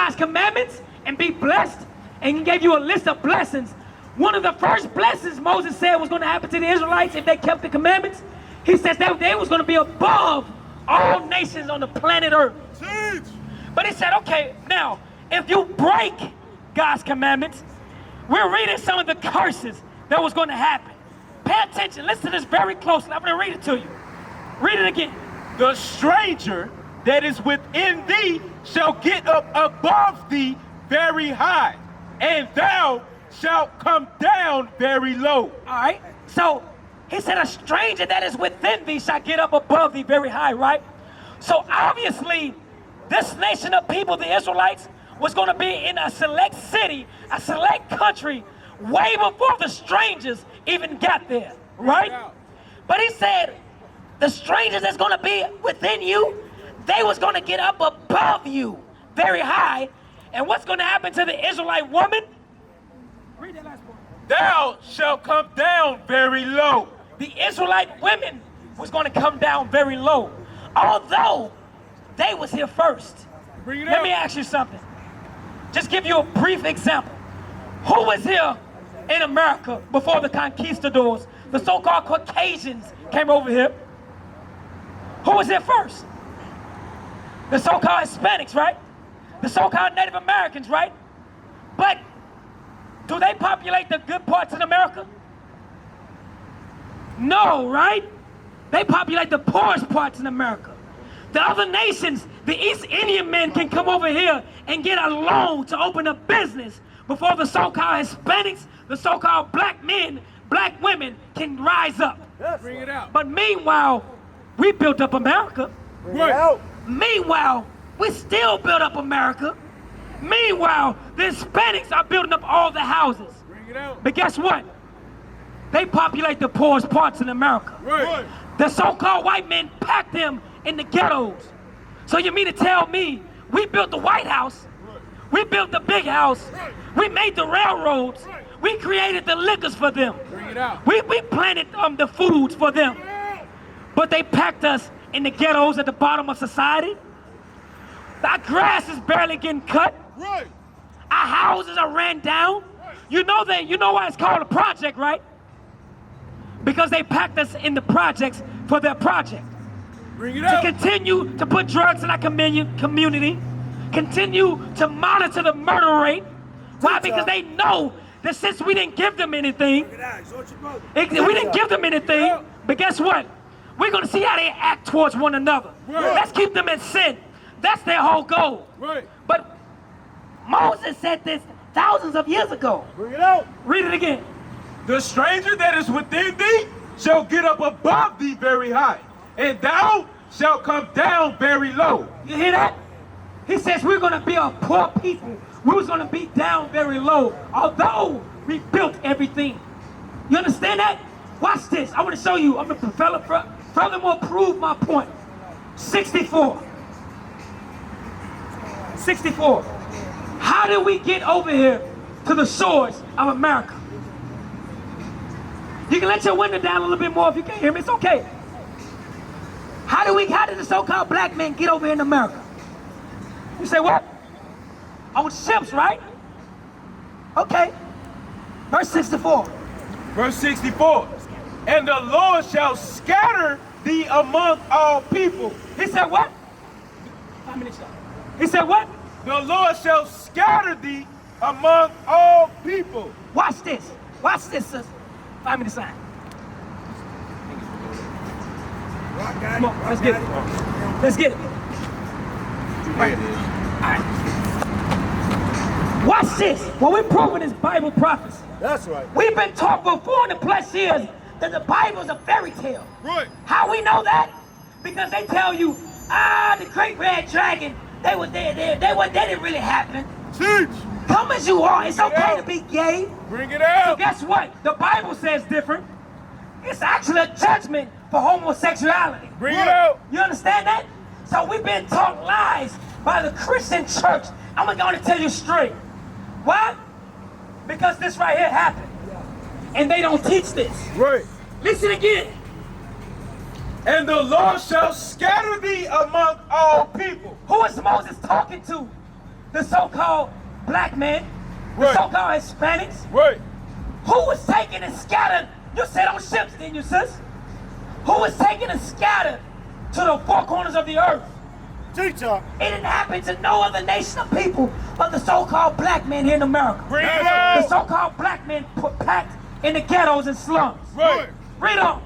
God's commandments and be blessed, and he gave you a list of blessings. One of the first blessings Moses said was going to happen to the Israelites if they kept the commandments. He says that they was going to be above all nations on the planet Earth. Teach. But he said, okay, now, if you break God's commandments, we're reading some of the curses that was going to happen. Pay attention. Listen to this very closely. I'm going to read it to you. Read it again. The stranger that is within thee shall get up above thee very high, and thou shalt come down very low. All right. So he said a stranger that is within thee shall get up above thee very high, right? So obviously, this nation of people, the Israelites, was going to be in a select city, a select country, way before the strangers even got there, right? But he said, the strangers that's going to be within you, they was going to get up above you very high. And what's going to happen to the Israelite woman? Read that last part. Thou shalt come down very low. The Israelite women was going to come down very low, although they was here first. Bring it Let out. me ask you something. Just give you a brief example. Who was here in America before the conquistadors? The so-called Caucasians came over here. Who was here first? The so-called Hispanics, right? The so-called Native Americans, right? But do they populate the good parts of America? No, right? They populate the poorest parts in America. The other nations, the East Indian men can come over here and get a loan to open a business before the so-called Hispanics, the so-called black men, black women can rise up. Bring it out. But meanwhile, we built up America. Right. Meanwhile, we still build up America. Meanwhile, the Hispanics are building up all the houses. Bring it out. But guess what? They populate the poorest parts in America. Right. The so-called white men packed them in the ghettos. So you mean to tell me we built the White House, we built the big house, we made the railroads, we created the liquors for them, Bring it out. we planted the foods for them, but they packed us in the ghettos at the bottom of society? Our grass is barely getting cut. Right. Our houses are ran down. You know why it's called a project, right? Because they packed us in the projects for their project. Bring it To out. continue to put drugs in our community, continue to monitor the murder rate. Why? Because they know that since we didn't give them anything, we didn't give them anything, but guess what? We're going to see how they act towards one another. Right. Let's keep them in sin. That's their whole goal. Right. But Moses said this thousands of years ago. Bring it out. Read it again. The stranger that is within thee shall get up above thee very high, and thou shalt come down very low. You hear that? He says we're going to be a poor people. We was going to be down very low, although we built everything. You understand that? Watch this. I want to show you. I'm going to furthermore prove my point. 64. 64. How did we get over here to the shores of America? You can let your window down a little bit more if you can't hear me. It's okay. How did the so-called black men get over here in America? You say what? On ships, right? Okay. Verse 64. Verse 64. And the Lord shall scatter thee among all people. He said what? 5 minutes. He said what? The Lord shall scatter thee among all people. Watch this. Watch this, sis. 5 minutes sign. Come on, let's get it. Let's get it. All right. Watch this. What we're proving is Bible prophecy. That's right. We've been taught for 400 plus years that the Bible is a fairy tale. Right. How we know that? Because they tell you, the great red dragon, they didn't really happen. Teach. Come as you are. It's okay to be gay. Bring it So out. guess what? The Bible says different. It's actually a judgment for homosexuality. Bring it out. You understand that? So we've been taught lies by the Christian church. I'm going to tell you straight. Why? Because this right here happened. And they don't teach this. Right. Listen again. And the Lord shall scatter thee among all people. Who is Moses talking to? the so-called black men, the Right. so-called Hispanics, Right. who was taken and scattered? You said on ships, didn't you, sis? Who was taken and scattered to the four corners of the earth? Teacher. It didn't happen to no other nation of people but the so-called black men here in America. Bring it The out. so-called black men put packed in the ghettos and slums. Right. Read on.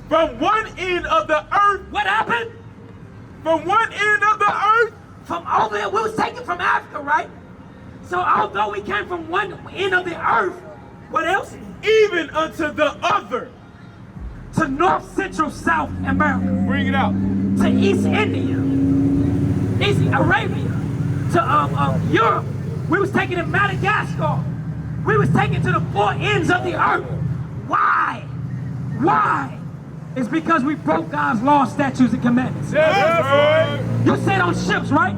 From one end of the earth, What happened? from one end of the earth, From over there, we was taken from Africa, right? So although we came from one end of the earth, what else? even unto the other. To North, Central, South America, Bring it out. to East India, East Arabia, to Europe. We was taken to Madagascar. We was taken to the four ends of the earth. Why? Why? It's because we broke God's laws, statutes, and commandments. That's right. You said on ships, right?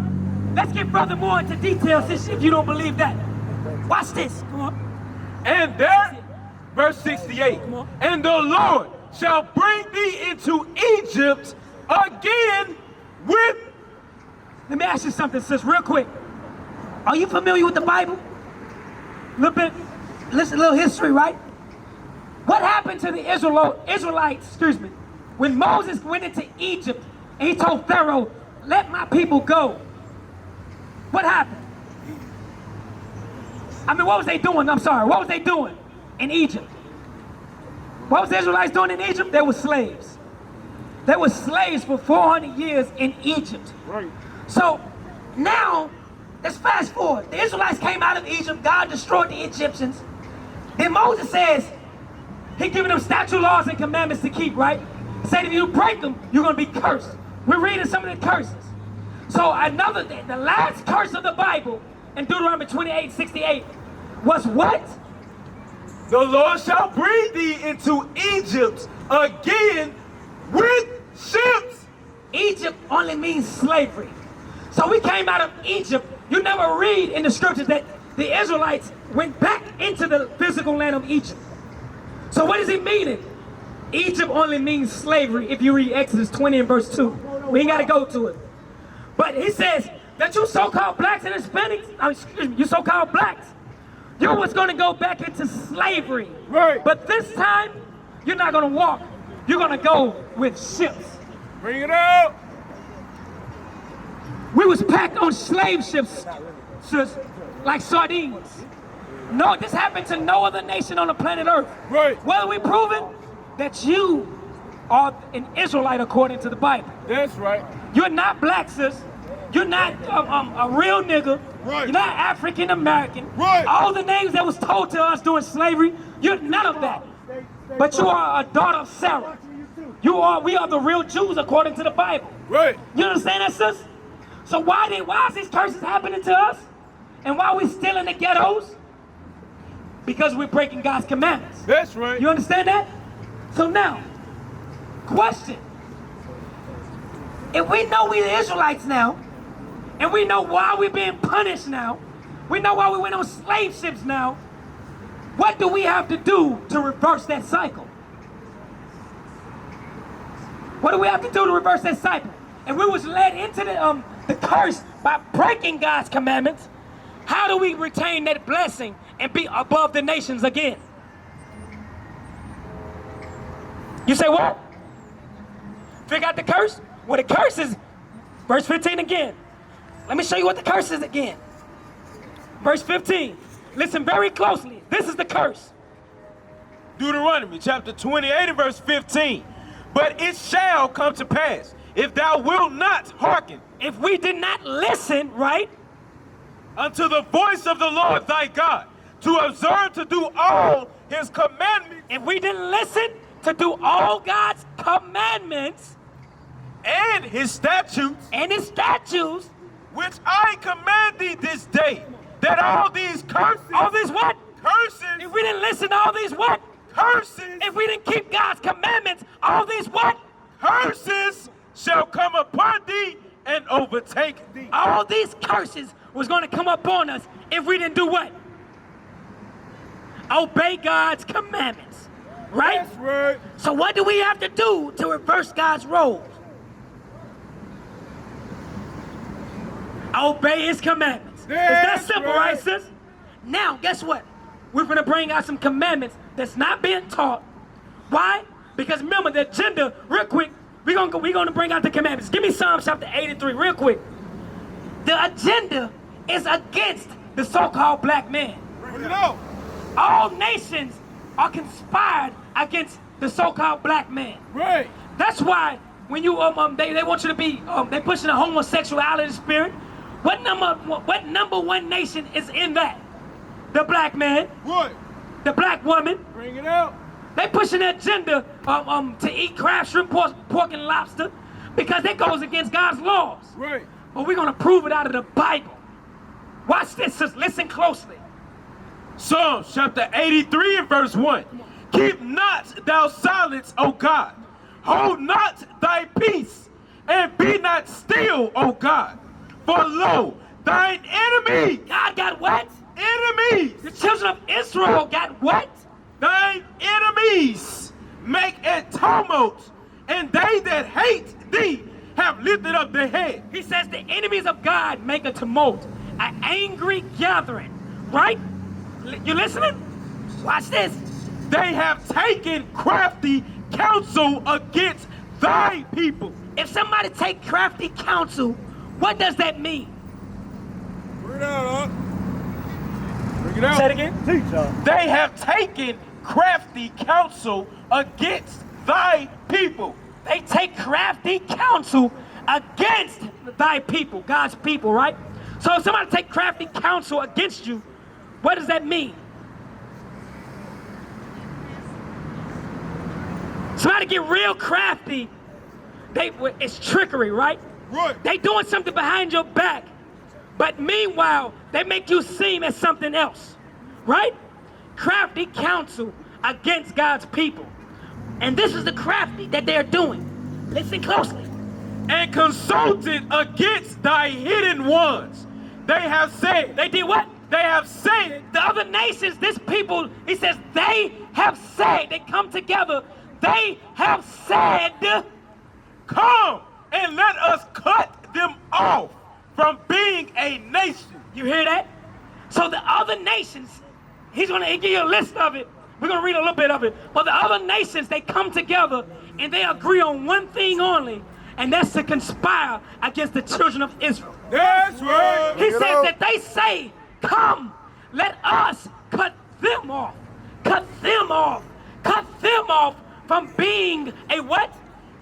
Let's get furthermore into details if you don't believe that. Watch this. Come on. And there, verse 68, Come on. and the Lord shall bring thee into Egypt again with. Let me ask you something, sis, real quick. Are you familiar with the Bible? A little bit, listen, a little history, right? What happened to the Israelites, when Moses went into Egypt and he told Pharaoh, let my people go? What happened? I mean, what was they doing? I'm sorry, what was they doing in Egypt? What was the Israelites doing in Egypt? They were slaves. They were slaves for 400 years in Egypt. Right. So now, let's fast forward. The Israelites came out of Egypt. God destroyed the Egyptians. Then Moses says, he giving them statute laws and commandments to keep, right? Said if you break them, you're going to be cursed. We're reading some of the curses. So the last curse of the Bible in Deuteronomy 28:68 was what? The Lord shall bring thee into Egypt again with ships. Egypt only means slavery. So we came out of Egypt. You never read in the scriptures that the Israelites went back into the physical land of Egypt. So what is it meaning? Egypt only means slavery if you read Exodus 20 and verse 2. We ain't got to go to it. But he says that you so-called blacks and Hispanics, you so-called blacks, you was going to go back into slavery. Right. But this time, you're not going to walk. You're going to go with ships. Bring it out. We was packed on slave ships, sis, like sardines. No, this happened to no other nation on the planet Earth. Right. Well, we proven that you are an Israelite according to the Bible. That's right. You're not black, sis. You're not a real nigga. Right. You're not African American. Right. All the names that was told to us during slavery, you're none of that. But you are a daughter of Sarah. We are the real Jews according to the Bible. Right. You understand that, sis? So why is these curses happening to us? And why are we still in the ghettos? Because we're breaking God's commandments. That's right. You understand that? So now, question. If we know we the Israelites now, and we know why we're being punished now, we know why we went on slave ships now, what do we have to do to reverse that cycle? What do we have to do to reverse that cycle? And we was led into the curse by breaking God's commandments. How do we retain that blessing and be above the nations again? You say what? Figure out the curse? Well, the curse is verse 15 again. Let me show you what the curse is again. Verse 15. Listen very closely. This is the curse. Deuteronomy chapter 28 and verse 15. But it shall come to pass, if thou wilt not hearken, If we did not listen, right? unto the voice of the Lord thy God, to observe to do all his commandments If we didn't listen to do all God's commandments and his statutes, and his statutes, which I command thee this day, that all these curses, all these what? curses, If we didn't listen to all these what? curses, If we didn't keep God's commandments, all these what? curses shall come upon thee and overtake thee. All these curses was going to come upon us if we didn't do what? Obey God's commandments, right? That's right. So what do we have to do to reverse God's roles? Obey his commandments. It's that simple, right, sis? Now, guess what? We're going to bring out some commandments that's not being taught. Why? Because remember, the agenda, real quick, we're gonna bring out the commandments. Give me Psalm chapter 83, real quick. The agenda is against the so-called black man. Bring it out. All nations are conspired against the so-called black man. Right. That's why when you they want you to be they pushing a homosexuality spirit. What number one nation is in that? The black man. What? The black woman. Bring it out. They pushing the agenda to eat crab, shrimp, pork, and lobster because that goes against God's laws. Right. But we're gonna prove it out of the Bible. Watch this, sis. Listen closely. Psalms chapter 83 and verse 1. Keep not thou silence, O God. Hold not thy peace, and be not still, O God. For lo, thine enemy. God got what? Enemies. The children of Israel got what? Thine enemies make a tumult, and they that hate thee have lifted up their head. He says the enemies of God make a tumult, an angry gathering. Right? You listening? Watch this. They have taken crafty counsel against thy people. If somebody take crafty counsel, what does that mean? Bring it out, Bring it out. Say it again. They have taken crafty counsel against thy people. They take crafty counsel against thy people, God's people, right? So if somebody take crafty counsel against you, what does that mean? Somebody get real crafty, it's trickery, right? Right. They doing something behind your back, but meanwhile, they make you seem as something else, right? Crafty counsel against God's people. And this is the crafty that they're doing. Listen closely. And consulted against thy hidden ones. They have said. They did what? They have said. The other nations, this people, he says, they have said, they come together, they have said, come and let us cut them off from being a nation. You hear that? So the other nations, he's going to give you a list of it. We're going to read a little bit of it. But the other nations, they come together and they agree on one thing only, and that's to conspire against the children of Israel. That's right. He says that they say, come, let us cut them off. Cut them off. Cut them off from being a what?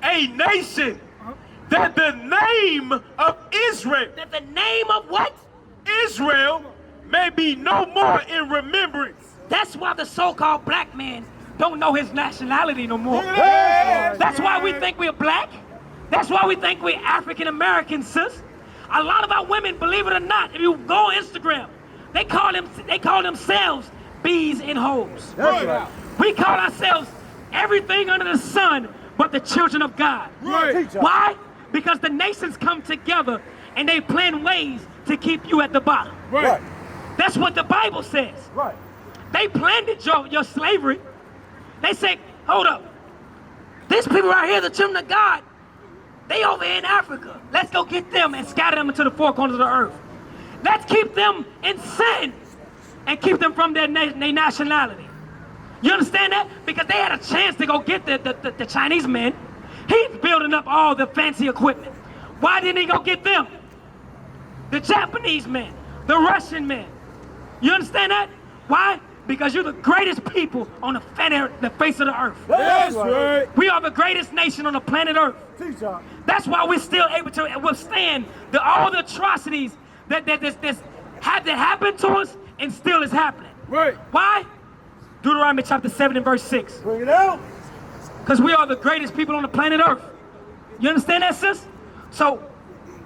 A nation. That the name of Israel. That the name of what? Israel may be no more in remembrance. That's why the so-called black man don't know his nationality no more. Yes. That's why we think we're black. That's why we think we're African American, sis. A lot of our women, believe it or not, if you go on Instagram, they call themselves bees and hoes. That's right. We call ourselves everything under the sun but the children of God. Right. Why? Because the nations come together and they plan ways to keep you at the bottom. Right. That's what the Bible says. Right. They planned it, your slavery. They said, hold up. These people right here, the children of God, they over in Africa. Let's go get them and scatter them into the four corners of the earth. Let's keep them in sin and keep them from their nationality. You understand that? Because they had a chance to go get the Chinese men. He's building up all the fancy equipment. Why didn't he go get them? The Japanese men, the Russian men. You understand that? Why? Because you're the greatest people on the face of the earth. That's right. We are the greatest nation on the planet Earth. That's why we're still able to withstand all the atrocities that happened to us and still is happening. Right. Why? Deuteronomy chapter 7 and verse 6. Bring it out. Because we are the greatest people on the planet Earth. You understand that, sis? So,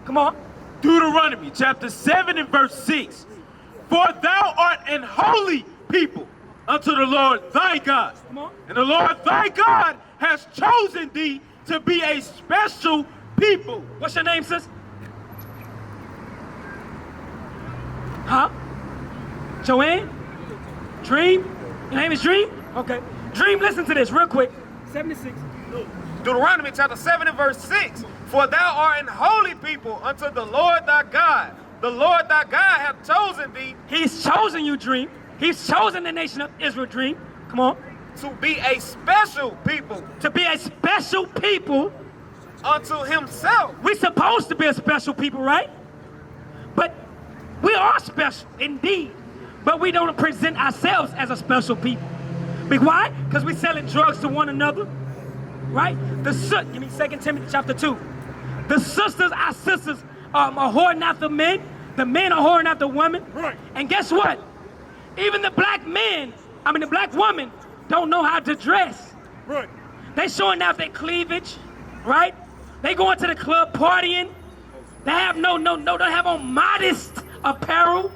come on. Deuteronomy chapter 7 and verse 6. For thou art an holy people unto the Lord thy God. Come on. And the Lord thy God has chosen thee to be a special people. What's your name, sis? Huh? Joanne? Dream? Your name is Dream? Okay. Dream, listen to this real quick. 76. Deuteronomy chapter 7 and verse 6. For thou art an holy people unto the Lord thy God. the Lord thy God hath chosen thee He's chosen you, Dream. He's chosen the nation of Israel, Dream. Come on. to be a special people To be a special people. unto himself. We're supposed to be a special people, right? But we are special, indeed. But we don't present ourselves as a special people. Why? Because we're selling drugs to one another, right? Give me 2 Timothy chapter 2. The sisters, our sisters, are whoring after men. The men are whoring after women. Right. And guess what? Even the black woman don't know how to dress. Right. They showing off their cleavage, right? They going to the club partying. They have they have on modest apparel.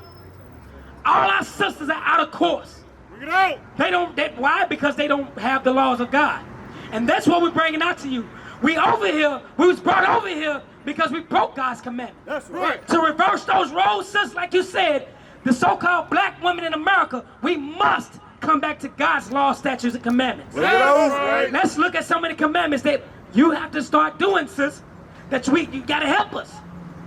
All our sisters are out of course. Bring it out. Why? Because they don't have the laws of God. And that's what we're bringing out to you. We was brought over here because we broke God's commandment. That's right. To reverse those roles, sis, like you said, the so-called black women in America, we must come back to God's law, statutes, and commandments. Right. Let's look at some of the commandments that you have to start doing, sis, you gotta help us,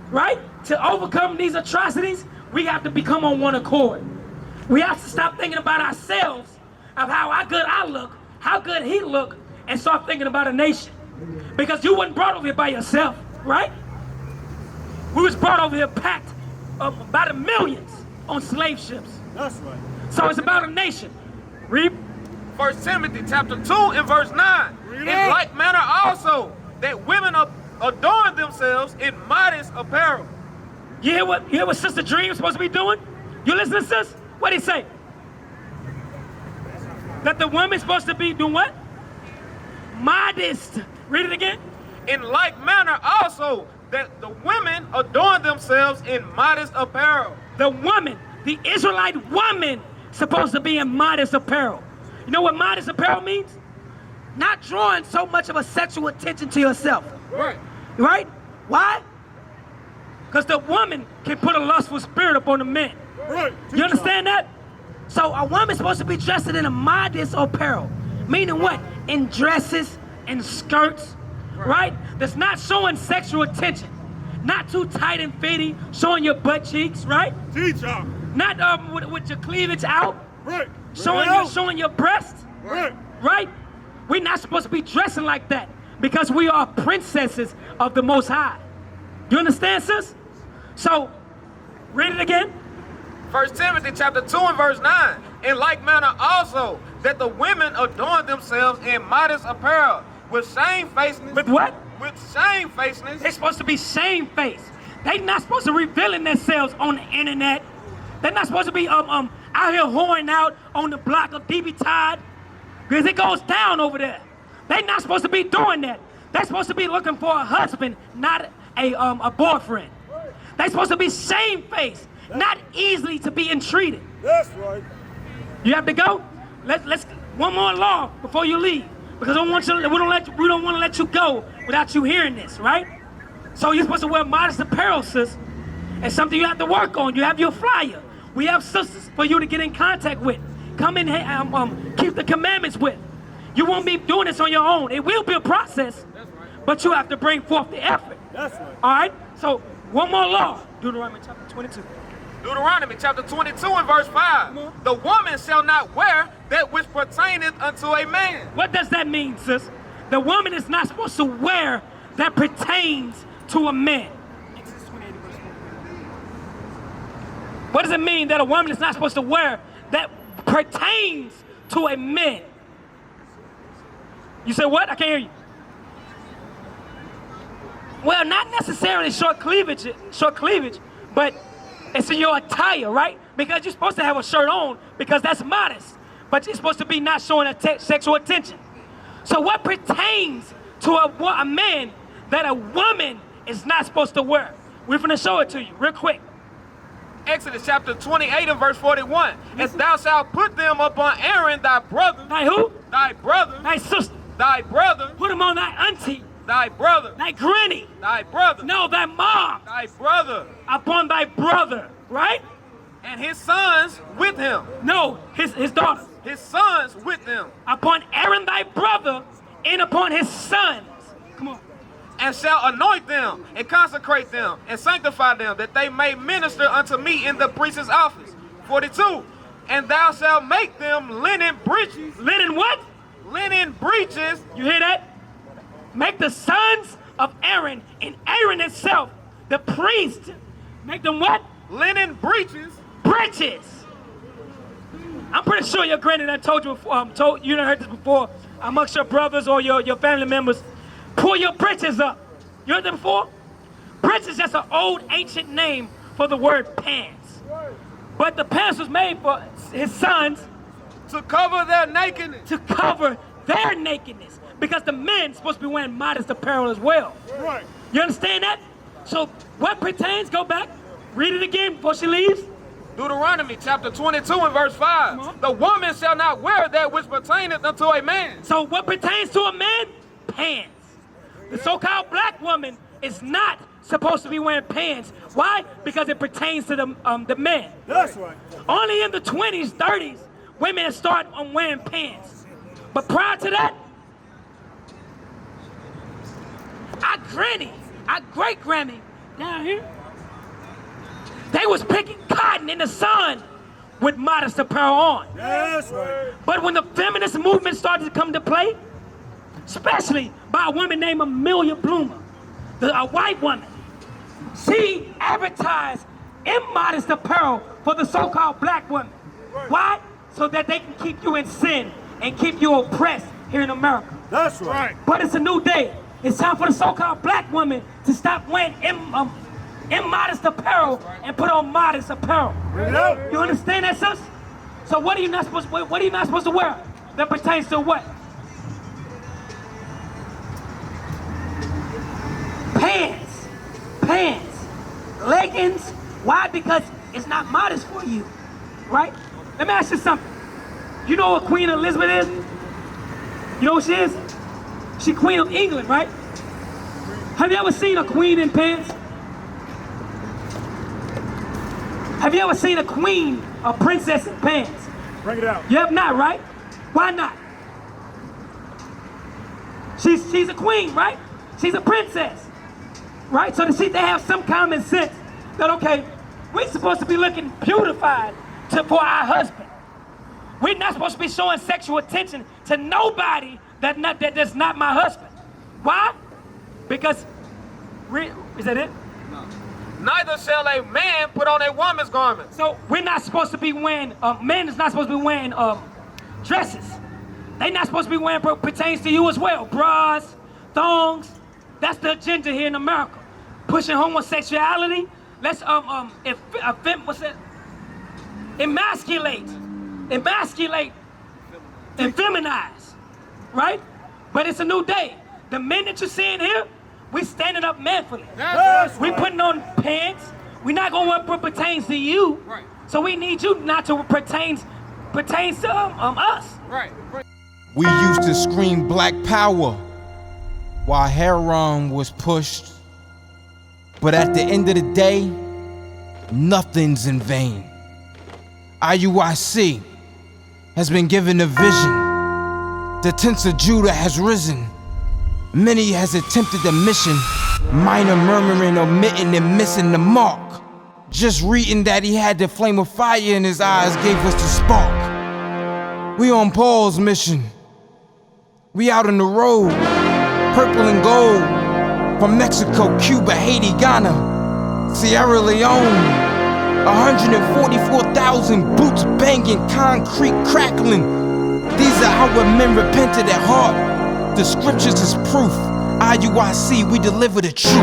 right? To overcome these atrocities, we have to become on one accord. We have to stop thinking about ourselves, of how good I look, how good he look, and start thinking about a nation. Because you weren't brought over here by yourself, right? We was brought over here packed by the millions on slave ships. That's right. So it's about a nation. Read. 1 Timothy chapter 2 and verse 9. In like manner also, that women adorn themselves in modest apparel. You hear what Sister Dream is supposed to be doing? You listen, sis? What did he say? That the woman's supposed to be doing what? Modest. Read it again. In like manner also, that the women adorn themselves in modest apparel. The woman, the Israelite woman, supposed to be in modest apparel. You know what modest apparel means? Not drawing so much of a sexual attention to yourself. Right. Right? Why? Because the woman can put a lustful spirit upon the man. Right. You understand that? So a woman's supposed to be dressed in a modest apparel. Meaning what? In dresses and skirts, right? That's not showing sexual attention. Not too tight and fitting, showing your butt cheeks, right? Teacher. Not with your cleavage out, Right. showing your breast, Right. right? We're not supposed to be dressing like that because we are princesses of the Most High. You understand, sis? So, read it again. 1 Timothy chapter 2 and verse 9. In like manner also, that the women adorn themselves in modest apparel, with shamefacedness. With what? With shamefacedness. They're supposed to be shamefaced. They're not supposed to revealing themselves on the internet. They're not supposed to be out here whoring out on the block of DB Todd, because it goes down over there. They're not supposed to be doing that. They're supposed to be looking for a husband, not a boyfriend. They're supposed to be shamefaced, not easily to be entreated. That's right. You have to go. Let's one more law before you leave, because we don't want to let you go without you hearing this, right? So you're supposed to wear modest apparel, sis. It's something you have to work on. You have your flyer. We have sisters for you to get in contact with. Come in and keep the commandments with. You won't be doing this on your own. It will be a process, but you have to bring forth the effort. That's right. All right? So one more law. Deuteronomy chapter 22. Deuteronomy chapter 22 and verse 5. The woman shall not wear that which pertaineth unto a man. What does that mean, sis? The woman is not supposed to wear that pertains to a man. What does it mean that a woman is not supposed to wear that pertains to a man? You said what? I can't hear you. Well, not necessarily short cleavage, but it's in your attire, right? Because you're supposed to have a shirt on because that's modest, but you're supposed to be not showing sexual attention. So what pertains to a man that a woman is not supposed to wear? We're going to show it to you real quick. Exodus chapter 28 and verse 41. And thou shalt put them upon Aaron thy brother. Thy who? Thy brother. Thy sister. Thy brother. Put them on thy auntie. Thy brother. Thy granny. Thy brother. No, thy mom. Thy brother. Upon thy brother, right? And his sons with him. No, his daughter. His sons with them. Upon Aaron thy brother and upon his sons. Come on. and shall anoint them, and consecrate them, and sanctify them, that they may minister unto me in the priest's office. 42. And thou shalt make them linen breeches. Linen what? Linen breeches. You hear that? Make the sons of Aaron, and Aaron itself, the priest, make them what? Linen breeches. Breeches. I'm pretty sure your granny done told you before, you done heard this before, amongst your brothers or your family members. Pull your breeches up. You heard that before? Breeches is just an old ancient name for the word pants. But the pants was made for his sons to cover their nakedness. To cover their nakedness. Because the men supposed to be wearing modest apparel as well. Right. You understand that? So what pertains, go back, read it again before she leaves. Deuteronomy chapter 22 and verse 5. The woman shall not wear that which pertaineth unto a man. So what pertains to a man? Pants. The so-called black woman is not supposed to be wearing pants. Why? Because it pertains to the men. That's right. Only in the 20s, 30s, women start wearing pants. But prior to that, our great-granny down here, they was picking cotton in the sun with modest apparel on. That's right. But when the feminist movement started to come to play, especially by a woman named Amelia Bloomer, a white woman, she advertised immodest apparel for the so-called black woman. Why? So that they can keep you in sin and keep you oppressed here in America. That's right. But it's a new day. It's time for the so-called black woman to stop wearing immodest apparel and put on modest apparel. You understand that, sis? So what are you not supposed to wear that pertains to what? Pants, leggings. Why? Because it's not modest for you, right? Let me ask you something. You know what Queen Elizabeth is? You know what she is? She Queen of England, right? Have you ever seen a queen in pants? Have you ever seen a queen, a princess in pants? Bring it out. You have not, right? Why not? She's a queen, right? She's a princess, right? So they have some common sense that, okay, we're supposed to be looking beautified for our husband. We're not supposed to be showing sexual attention to nobody that's not my husband. Why? Because, is that it? No. Neither shall a man put on a woman's garment. So we're not supposed to be wearing, men is not supposed to be wearing dresses. They're not supposed to be wearing what pertains to you as well. Bras, thongs. That's the agenda here in America. Pushing homosexuality. Let's, what's that? Emasculate, and feminize, right? But it's a new day. The men that you're seeing here, we standing up manfully. We putting on pants. We're not going to wear what pertains to you. Right. So we need you not to pertains to us. Right. We used to scream black power while heroin was pushed. But at the end of the day, nothing's in vain. IUIC has been given a vision. The tents of Judah has risen. Many has attempted the mission, minor murmuring, omitting, and missing the mark. Just reading that he had the flame of fire in his eyes gave us the spark. We on Paul's mission. We out on the road, purple and gold, from Mexico, Cuba, Haiti, Ghana, Sierra Leone. 144,000 boots banging, concrete crackling. These are our men repented at heart. The scriptures is proof. IUIC, we deliver the truth.